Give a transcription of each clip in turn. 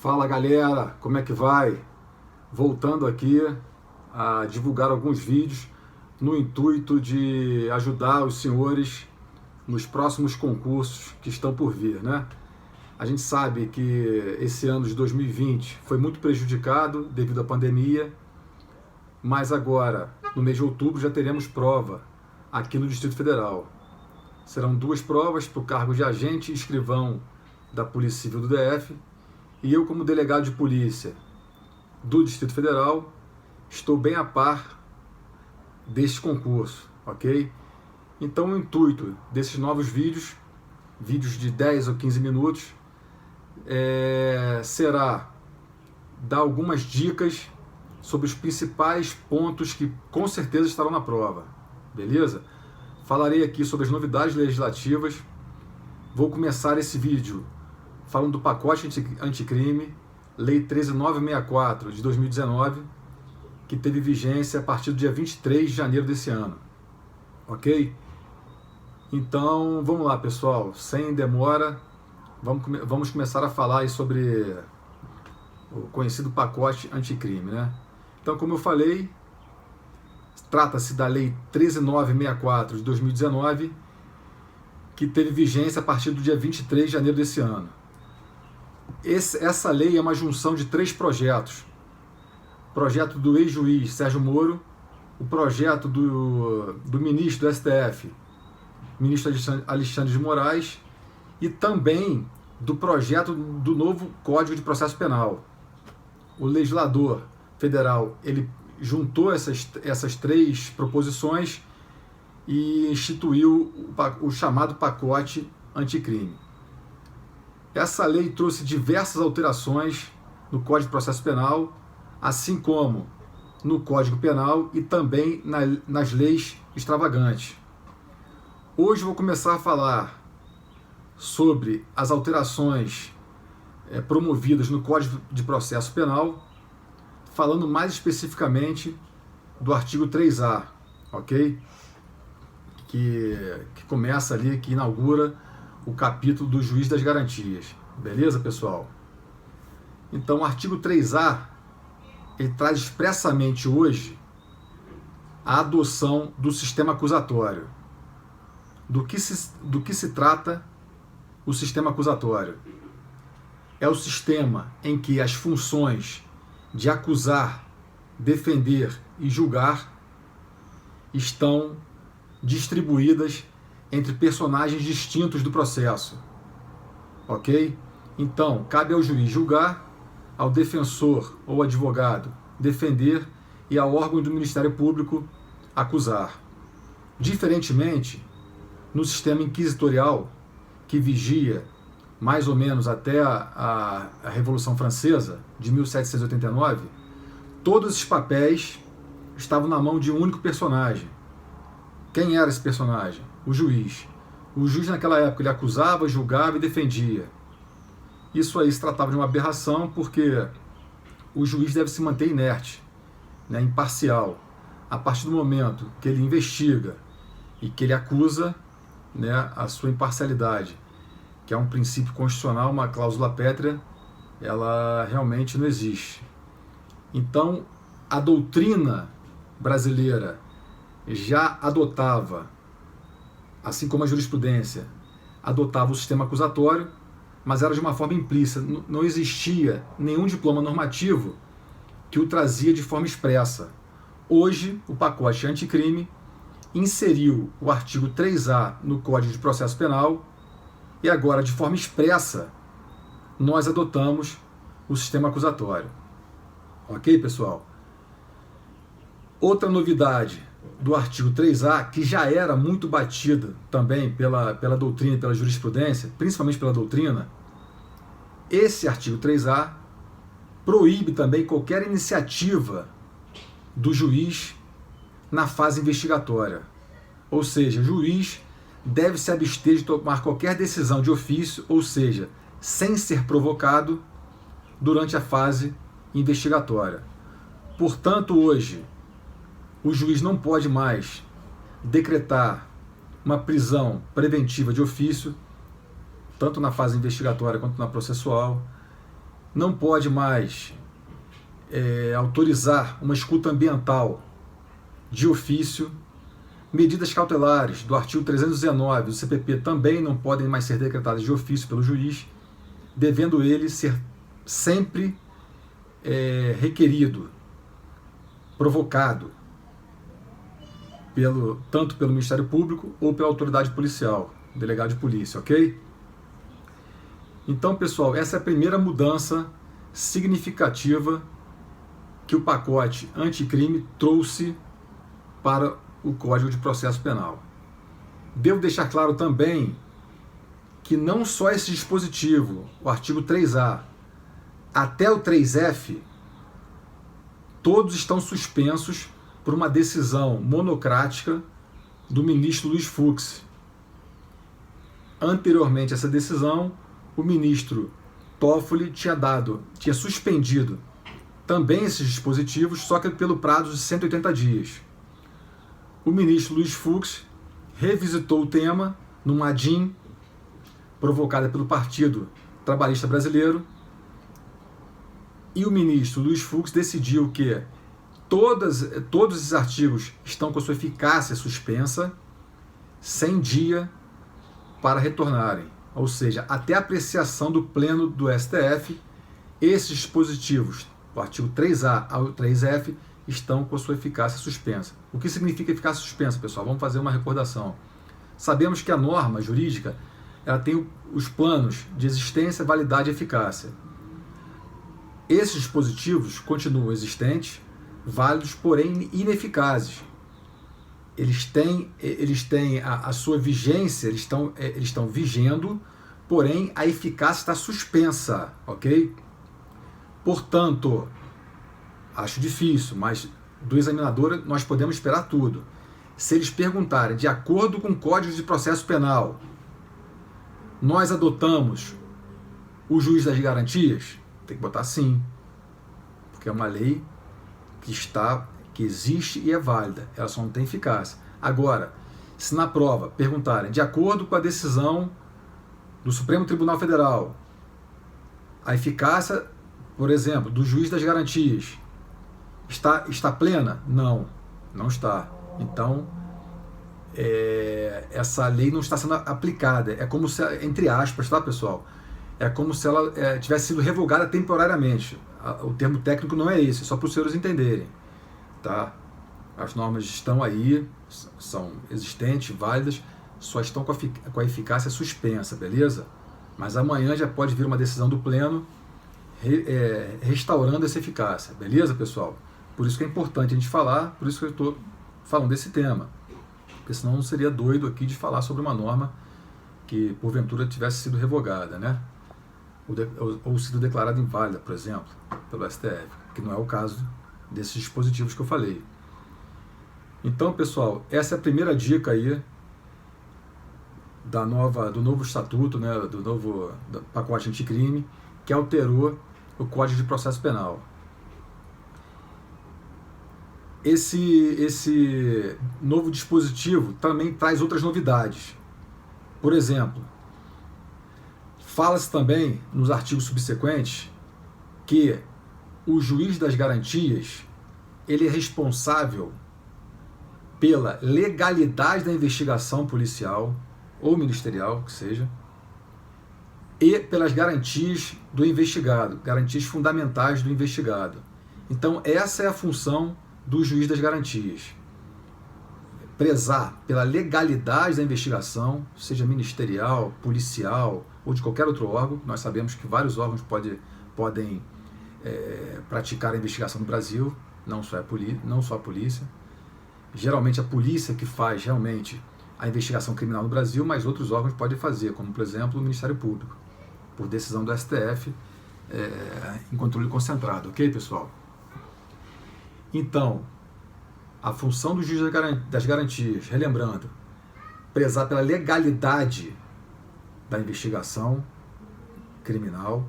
Fala galera, como é que vai? Voltando aqui a divulgar alguns vídeos no intuito de ajudar os senhores nos próximos concursos que estão por vir, né? A gente sabe que esse ano de 2020 foi muito prejudicado devido à pandemia, mas agora, no mês de outubro, já teremos prova aqui no Distrito Federal. Serão duas provas para o cargo de agente e escrivão da Polícia Civil do DF, e eu, como delegado de polícia do Distrito Federal, estou bem a par deste concurso, ok? Então o intuito desses novos vídeos de 10 ou 15 minutos, será dar algumas dicas sobre os principais pontos que com certeza estarão na prova, beleza? Falarei aqui sobre as novidades legislativas. Vou começar esse vídeo falando do pacote anticrime, Lei 13.964 de 2019, que teve vigência a partir do dia 23 de janeiro desse ano, ok? Então, vamos lá, pessoal, sem demora, vamos começar a falar aí sobre o conhecido pacote anticrime, né? Então, como eu falei, trata-se da Lei 13.964 de 2019, que teve vigência a partir do dia 23 de janeiro desse ano. Essa lei é uma junção de três projetos. Projeto do ex-juiz Sérgio Moro, o projeto do ministro do STF, ministro Alexandre de Moraes, e também do projeto do novo Código de Processo Penal. O legislador federal, ele juntou essas três proposições e instituiu o chamado pacote anticrime. Essa lei trouxe diversas alterações no Código de Processo Penal, assim como no Código Penal e também nas leis extravagantes. Hoje vou começar a falar sobre as alterações promovidas no Código de Processo Penal, falando mais especificamente do artigo 3A, ok? Que começa ali, que inaugura o capítulo do juiz das garantias. Beleza, pessoal? Então, o artigo 3A, ele traz expressamente hoje a adoção do sistema acusatório. Do que se trata o sistema acusatório? É o sistema em que as funções de acusar, defender e julgar estão distribuídas entre personagens distintos do processo, ok? Então, cabe ao juiz julgar, ao defensor ou advogado defender e ao órgão do Ministério Público acusar. Diferentemente, no sistema inquisitorial, que vigia mais ou menos até a Revolução Francesa, de 1789, todos esses papéis estavam na mão de um único personagem. Quem era esse personagem? O juiz. O juiz naquela época ele acusava, julgava e defendia. Isso aí se tratava de uma aberração, porque o juiz deve se manter inerte, né, imparcial. A partir do momento que ele investiga e que ele acusa, né, a sua imparcialidade, que é um princípio constitucional, uma cláusula pétrea, ela realmente não existe. Então, a doutrina brasileira já adotava, assim como a jurisprudência, adotava o sistema acusatório, mas era de uma forma implícita. Não existia nenhum diploma normativo que o trazia de forma expressa. Hoje, o pacote anticrime inseriu o artigo 3A no Código de Processo Penal e agora, de forma expressa, nós adotamos o sistema acusatório. Ok, pessoal? Outra novidade do artigo 3A, que já era muito batida também pela doutrina e pela jurisprudência, principalmente pela doutrina, esse artigo 3A proíbe também qualquer iniciativa do juiz na fase investigatória. Ou seja, o juiz deve se abster de tomar qualquer decisão de ofício, ou seja, sem ser provocado durante a fase investigatória. Portanto, hoje, o juiz não pode mais decretar uma prisão preventiva de ofício, tanto na fase investigatória quanto na processual. não pode mais autorizar uma escuta ambiental de ofício. Medidas cautelares do artigo 319 do CPP também não podem mais ser decretadas de ofício pelo juiz, devendo ele ser sempre requerido, provocado, tanto pelo Ministério Público ou pela autoridade policial, delegado de polícia, ok? Então, pessoal, essa é a primeira mudança significativa que o pacote anticrime trouxe para o Código de Processo Penal. Devo deixar claro também que não só esse dispositivo, o artigo 3A, até o 3F, todos estão suspensos por uma decisão monocrática do ministro Luiz Fux. Anteriormente a essa decisão, o ministro Toffoli tinha suspendido também esses dispositivos, só que pelo prazo de 180 dias. O ministro Luiz Fux revisitou o tema numa ADIM provocada pelo Partido Trabalhista Brasileiro, e o ministro Luiz Fux decidiu que todos esses artigos estão com a sua eficácia suspensa, sem dia para retornarem. Ou seja, até a apreciação do Pleno do STF, esses dispositivos, o artigo 3A ao 3F, estão com a sua eficácia suspensa. O que significa eficácia suspensa, pessoal? Vamos fazer uma recordação. Sabemos que a norma jurídica ela tem os planos de existência, validade e eficácia. Esses dispositivos continuam existentes, válidos, porém ineficazes. Eles têm a sua vigência, eles estão vigendo, porém a eficácia está suspensa, ok? Portanto, acho difícil, mas do examinador nós podemos esperar tudo. Se eles perguntarem, de acordo com o Código de Processo Penal, nós adotamos o juiz das garantias, tem que botar sim, porque é uma lei que existe e é válida, ela só não tem eficácia. Agora, se na prova perguntarem, de acordo com a decisão do Supremo Tribunal Federal, a eficácia, por exemplo, do juiz das garantias está plena? Não, não está. Então, essa lei não está sendo aplicada. É como se, entre aspas, tá, pessoal? É como se ela tivesse sido revogada temporariamente. O termo técnico não é esse, só para os senhores entenderem. Tá? As normas estão aí, são existentes, válidas, só estão com a eficácia suspensa, beleza? Mas amanhã já pode vir uma decisão do Pleno restaurando essa eficácia, beleza, pessoal? Por isso que é importante a gente falar, por isso que eu estou falando desse tema. Porque senão não seria doido aqui de falar sobre uma norma que porventura tivesse sido revogada, né? Ou sido declarada inválida, por exemplo, pelo STF, que não é o caso desses dispositivos que eu falei. Então, pessoal, essa é a primeira dica aí do novo estatuto, né, do pacote anticrime, que alterou o Código de Processo Penal. Esse novo dispositivo também traz outras novidades. Por exemplo, fala-se também nos artigos subsequentes que o juiz das garantias ele é responsável pela legalidade da investigação policial ou ministerial, que seja, e pelas garantias do investigado, garantias fundamentais do investigado. Então, essa é a função do juiz das garantias. Prezar pela legalidade da investigação, seja ministerial, policial ou de qualquer outro órgão. Nós sabemos que vários órgãos podem praticar a investigação no Brasil, não só a polícia. Geralmente a polícia que faz realmente a investigação criminal no Brasil, mas outros órgãos podem fazer, como por exemplo o Ministério Público, por decisão do STF, em controle concentrado, ok, pessoal? Então, a função do juiz das garantias, relembrando, prezar pela legalidade da investigação criminal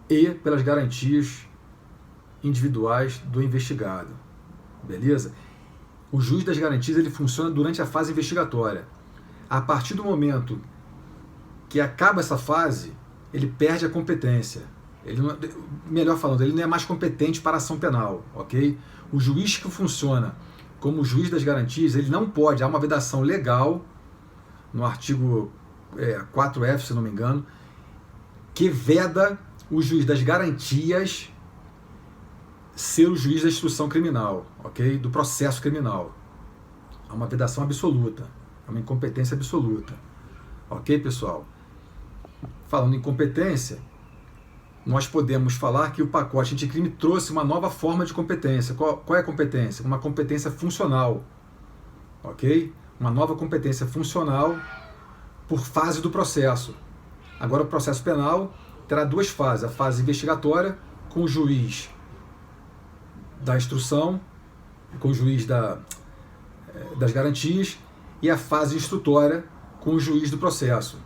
e pelas garantias individuais do investigado, beleza? O juiz das garantias ele funciona durante a fase investigatória. A partir do momento que acaba essa fase, ele perde a competência. Ele não, melhor falando, ele não é mais competente para a ação penal, ok? O juiz que funciona como o juiz das garantias, ele não pode, há uma vedação legal, no artigo 4F, se não me engano, que veda o juiz das garantias ser o juiz da instrução criminal, ok? Do processo criminal. Há uma vedação absoluta, é uma incompetência absoluta, ok, pessoal? Falando em competência, nós podemos falar que o pacote anticrime trouxe uma nova forma de competência. Qual é a competência? Uma competência funcional, ok? Uma nova competência funcional por fase do processo. Agora o processo penal terá duas fases, a fase investigatória com o juiz da instrução, com o juiz das garantias, e a fase instrutória com o juiz do processo.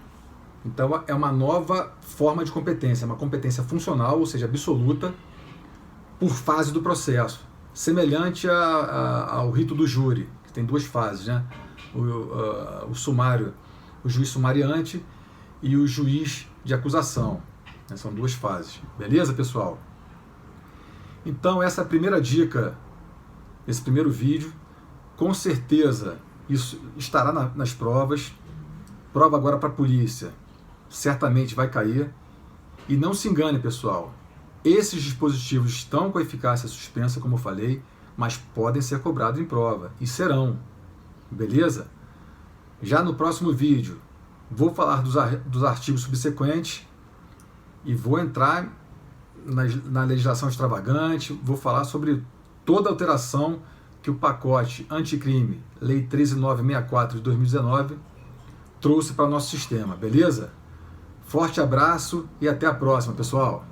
Então é uma nova forma de competência, uma competência funcional, ou seja, absoluta, por fase do processo, semelhante ao rito do júri, que tem duas fases, né? O sumário, o juiz sumariante e o juiz de acusação, né? São duas fases, beleza, pessoal? Então essa é a primeira dica, esse primeiro vídeo, com certeza isso estará nas provas. Prova agora para a polícia certamente vai cair. E não se engane, pessoal, esses dispositivos estão com a eficácia suspensa, como eu falei, mas podem ser cobrados em prova, e serão, beleza? Já no próximo vídeo vou falar dos artigos subsequentes e vou entrar na legislação extravagante, vou falar sobre toda a alteração que o pacote anticrime, Lei 13964 de 2019, trouxe para o nosso sistema, beleza? Forte abraço e até a próxima, pessoal!